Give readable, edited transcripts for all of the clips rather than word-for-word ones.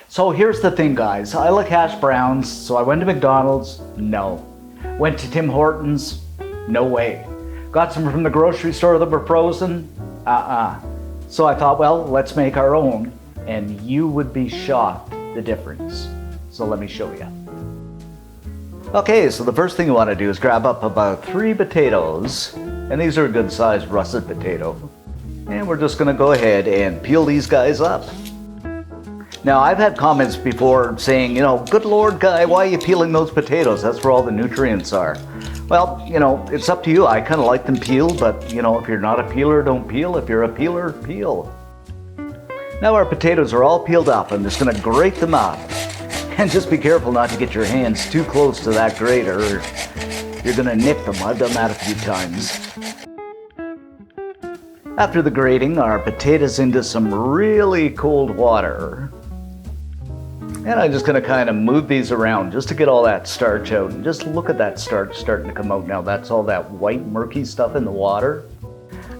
So here's the thing, guys. I like hash browns, so I went to McDonald's. No. Went to Tim Hortons. No way. Got some from the grocery store that were frozen. So I thought, well, let's make our own, and you would be shocked the difference. So let me show you. Okay, so the first thing you want to do is grab up about 3 potatoes, and these are a good sized russet potato. And we're just going to go ahead and peel these guys up. Now, I've had comments before saying, good Lord, guy, why are you peeling those potatoes? That's where all the nutrients are. Well, it's up to you. I kind of like them peeled, but, if you're not a peeler, don't peel. If you're a peeler, peel. Now our potatoes are all peeled up. I'm just going to grate them up. And just be careful not to get your hands too close to that grater, or you're going to nick them. I've done that a few times. After the grating, our potatoes into some really cold water. And I'm just going to kind of move these around just to get all that starch out. And just look at that starch starting to come out now. That's all that white murky stuff in the water.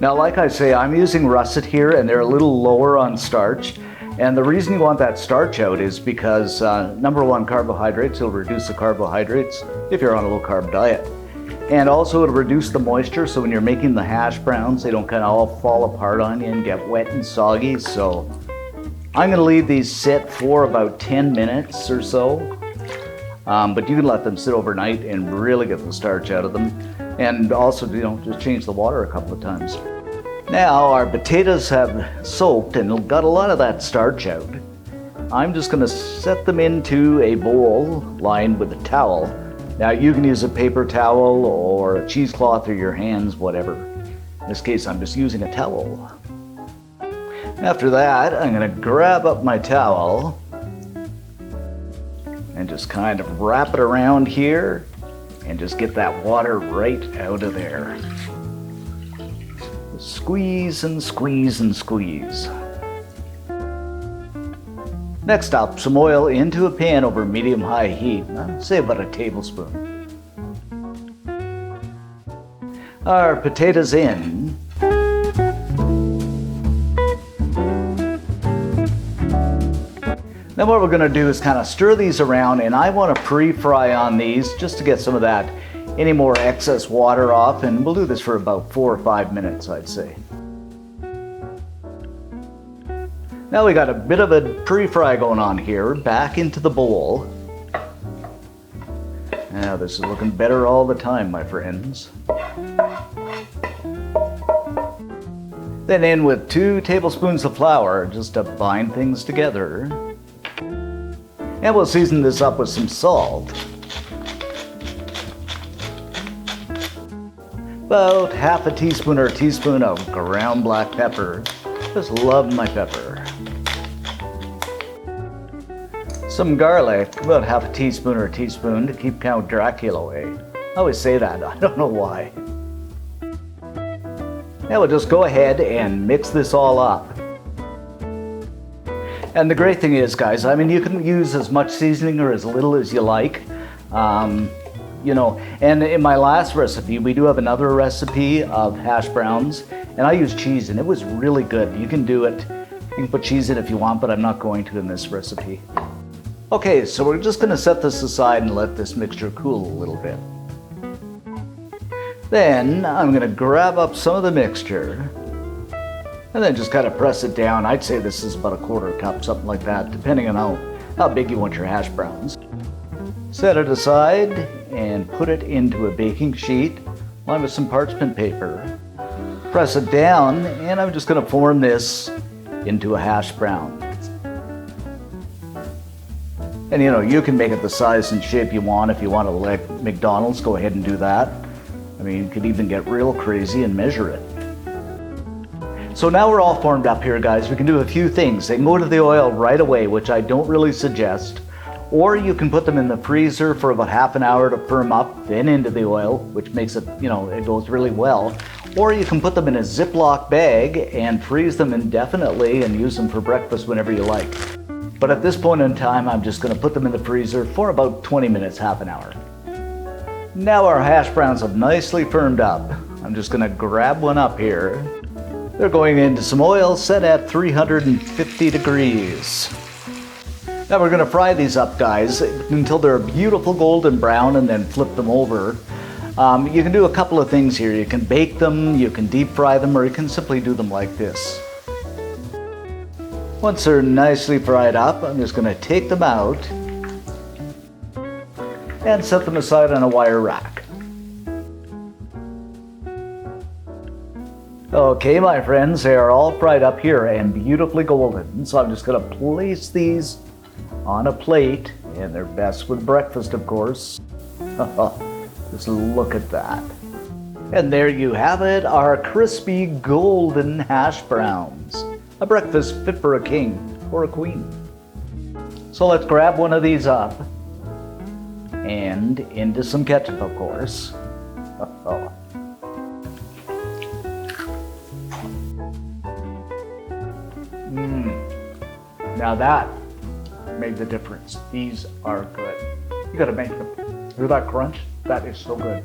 Now, like I say, I'm using russet here, and they're a little lower on starch. And the reason you want that starch out is because, number one, carbohydrates. It'll reduce the carbohydrates if you're on a low-carb diet. And also it'll reduce the moisture, so when you're making the hash browns, they don't kind of all fall apart on you and get wet and soggy. So I'm going to leave these sit for about 10 minutes or so. But you can let them sit overnight and really get the starch out of them. And also, just change the water a couple of times. Now our potatoes have soaked and got a lot of that starch out. I'm just going to set them into a bowl lined with a towel. Now you can use a paper towel or a cheesecloth or your hands, whatever. In this case, I'm just using a towel. After that, I'm going to grab up my towel and just kind of wrap it around here and just get that water right out of there. Squeeze and squeeze and squeeze. Next up, some oil into a pan over medium-high heat, say about a tablespoon. Our potatoes in. Then what we're going to do is kind of stir these around, and I want to pre-fry on these just to get some of that any more excess water off, and we'll do this for about 4 or 5 minutes, I'd say. Now we got a bit of a pre-fry going on here, back into the bowl. Now this is looking better all the time, my friends. Then in with 2 tablespoons of flour, just to bind things together. And we'll season this up with some salt. About half a teaspoon or a teaspoon of ground black pepper. Just love my pepper. Some garlic, about half a teaspoon or a teaspoon to keep Count Dracula away. I always say that, I don't know why. Now we'll just go ahead and mix this all up. And the great thing is, guys, you can use as much seasoning or as little as you like. And in my last recipe, we do have another recipe of hash browns, and I use cheese, and it was really good. You can do it. You can put cheese in if you want, but I'm not going to in this recipe. Okay, so we're just going to set this aside and let this mixture cool a little bit. Then I'm going to grab up some of the mixture and then just kind of press it down. I'd say this is about a 1/4 cup, something like that, depending on how big you want your hash browns. Set it aside and put it into a baking sheet lined with some parchment paper. Press it down, and I'm just going to form this into a hash brown. And you can make it the size and shape you want. If you want to like McDonald's, go ahead and do that. You could even get real crazy and measure it. So now we're all formed up here, guys. We can do a few things. They can go to the oil right away, which I don't really suggest. Or you can put them in the freezer for about half an hour to firm up, then into the oil, which makes it, it goes really well. Or you can put them in a Ziploc bag and freeze them indefinitely and use them for breakfast whenever you like. But at this point in time, I'm just going to put them in the freezer for about 20 minutes, half an hour. Now our hash browns have nicely firmed up. I'm just going to grab one up here. They're going into some oil set at 350 degrees. Now we're gonna fry these up, guys, until they're a beautiful golden brown and then flip them over. You can do a couple of things here. You can bake them, you can deep fry them, or you can simply do them like this. Once they're nicely fried up, I'm just gonna take them out and set them aside on a wire rack. Okay, my friends, they are all fried up here and beautifully golden. So I'm just gonna place these on a plate, and they're best with breakfast, of course. Just look at that. And there you have it, our crispy golden hash browns. A breakfast fit for a king or a queen. So let's grab one of these up and into some ketchup, of course. Now that made the difference. These are good. You gotta make them. Hear that crunch? That is so good.